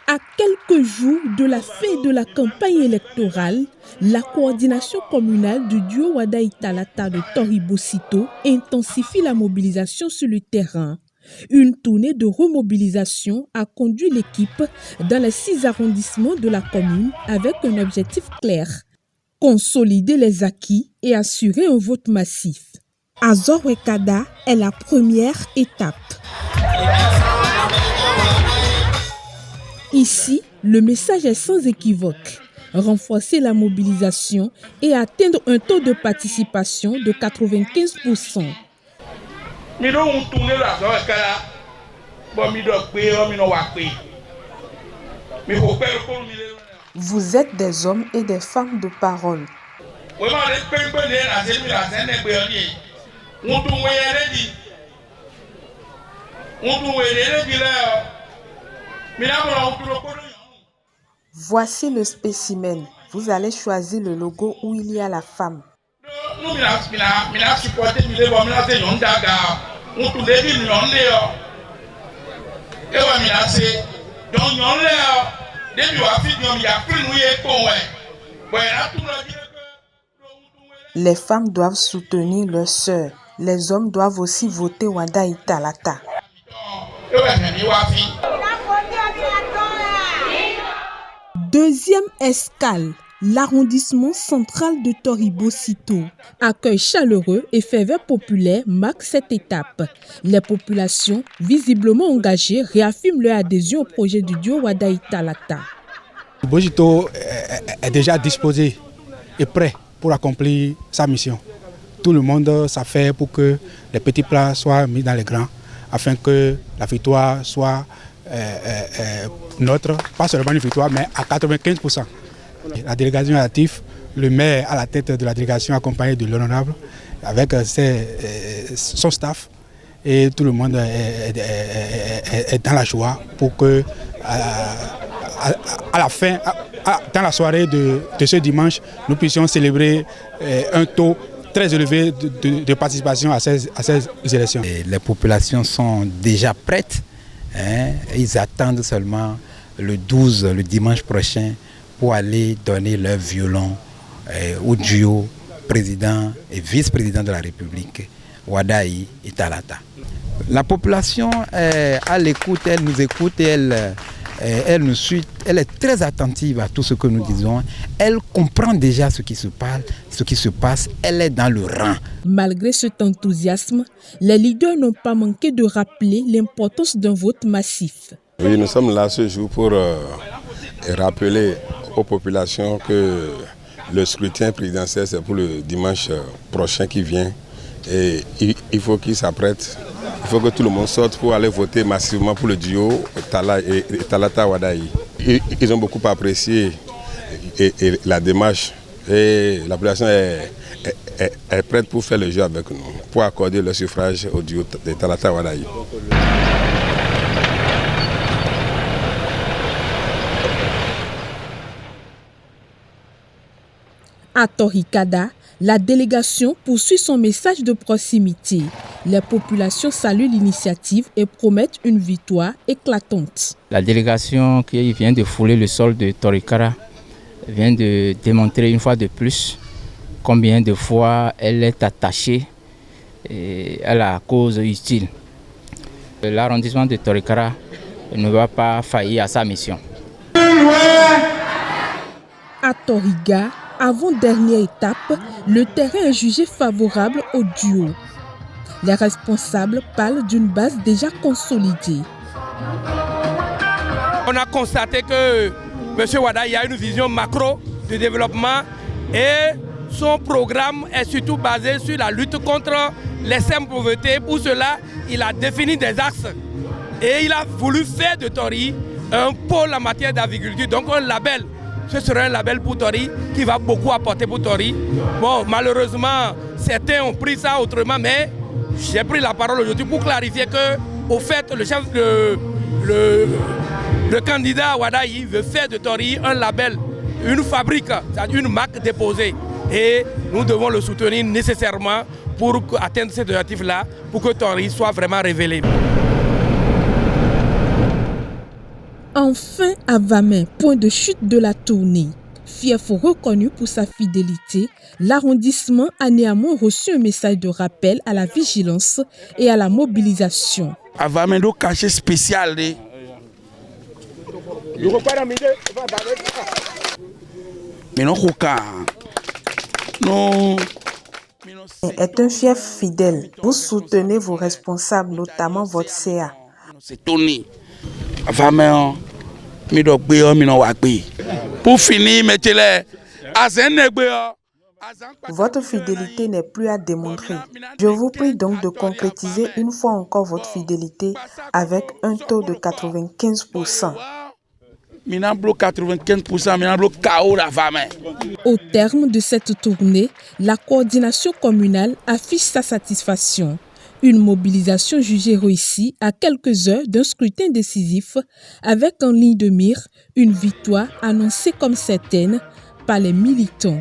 À quelques jours de la fin de la campagne électorale, la coordination communale du duo Wada Italata de Tori-Bossito intensifie la mobilisation sur le terrain. Une tournée de remobilisation a conduit l'équipe dans les 6 arrondissements de la commune avec un objectif clair: consolider les acquis et assurer un vote massif. Azor-Wekada est la première étape. Ici, le message est sans équivoque: renforcer la mobilisation et atteindre un taux de participation de 95%. Vous êtes des hommes et des femmes de parole. Voici le spécimen. Vous allez choisir le logo où il y a la femme. Les femmes doivent soutenir leurs sœurs. Les hommes doivent aussi voter Wada Italata. Deuxième escale, l'arrondissement central de Tori-Bossito. Accueil chaleureux et ferveur populaire marquent cette étape. Les populations, visiblement engagées, réaffirment leur adhésion au projet du duo Wada Italata. Bossito est déjà disposé et prêt pour accomplir sa mission. Tout le monde s'affaire pour que les petits plats soient mis dans les grands, afin que la victoire soit notre, pas seulement une victoire, mais à 95%. La délégation est active, le maire à la tête de la délégation accompagné de l'honorable, avec son staff, et tout le monde est dans la joie pour que à la fin, dans la soirée de ce dimanche, nous puissions célébrer un taux très élevé de participation à ces élections. Et les populations sont déjà prêtes. Ils attendent seulement le 12, le dimanche prochain, pour aller donner leur violon au duo président et vice-président de la République, Wada Italata. La population est à l'écoute, elle nous écoute et elle nous suit, elle est très attentive à tout ce que nous disons. Elle comprend déjà ce qui se passe, elle est dans le rang. Malgré cet enthousiasme, les leaders n'ont pas manqué de rappeler l'importance d'un vote massif. Oui, nous sommes là ce jour pour rappeler aux populations que le scrutin présidentiel, c'est pour le dimanche prochain qui vient. Et il faut qu'ils s'apprêtent. Il faut que tout le monde sorte pour aller voter massivement pour le duo Italata Wada. Ils ont beaucoup apprécié la démarche et la population est prête pour faire le jeu avec nous, pour accorder le suffrage au duo Italata Wada. À Tori-Kada, la délégation poursuit son message de proximité. Les populations saluent l'initiative et promettent une victoire éclatante. La délégation qui vient de fouler le sol de Tori-Kada vient de démontrer une fois de plus combien de fois elle est attachée à la cause utile. L'arrondissement de Tori-Kada ne va pas faillir à sa mission. À Toriga, avant-dernière étape, le terrain est jugé favorable au duo. Les responsables parlent d'une base déjà consolidée. On a constaté que M. Wada a une vision macro de développement et son programme est surtout basé sur la lutte contre l'extrême pauvreté. Pour cela, il a défini des axes et il a voulu faire de Tori un pôle en matière d'agriculture, donc un label. Ce sera un label pour Tori qui va beaucoup apporter pour Tori. Bon, malheureusement, certains ont pris ça autrement, mais j'ai pris la parole aujourd'hui pour clarifier que, au fait, le candidat Wadaï veut faire de Tori un label, une fabrique, une marque déposée. Et nous devons le soutenir nécessairement pour atteindre cet objectif-là, pour que Tori soit vraiment révélé. Enfin, à Vamey, point de chute de la tournée. Fief reconnu pour sa fidélité, l'arrondissement a néanmoins reçu un message de rappel à la vigilance et à la mobilisation. À Vamey, un cachet spécial. Mais non, est un fief fidèle. Vous soutenez vos responsables, notamment votre CA. C'est Tony. Pour finir, mettez-les à Votre fidélité n'est plus à démontrer. Je vous prie donc de concrétiser une fois encore votre fidélité avec un taux de 95%. Au terme de cette tournée, la coordination communale affiche sa satisfaction. Une mobilisation jugée réussie à quelques heures d'un scrutin décisif avec en ligne de mire une victoire annoncée comme certaine par les militants.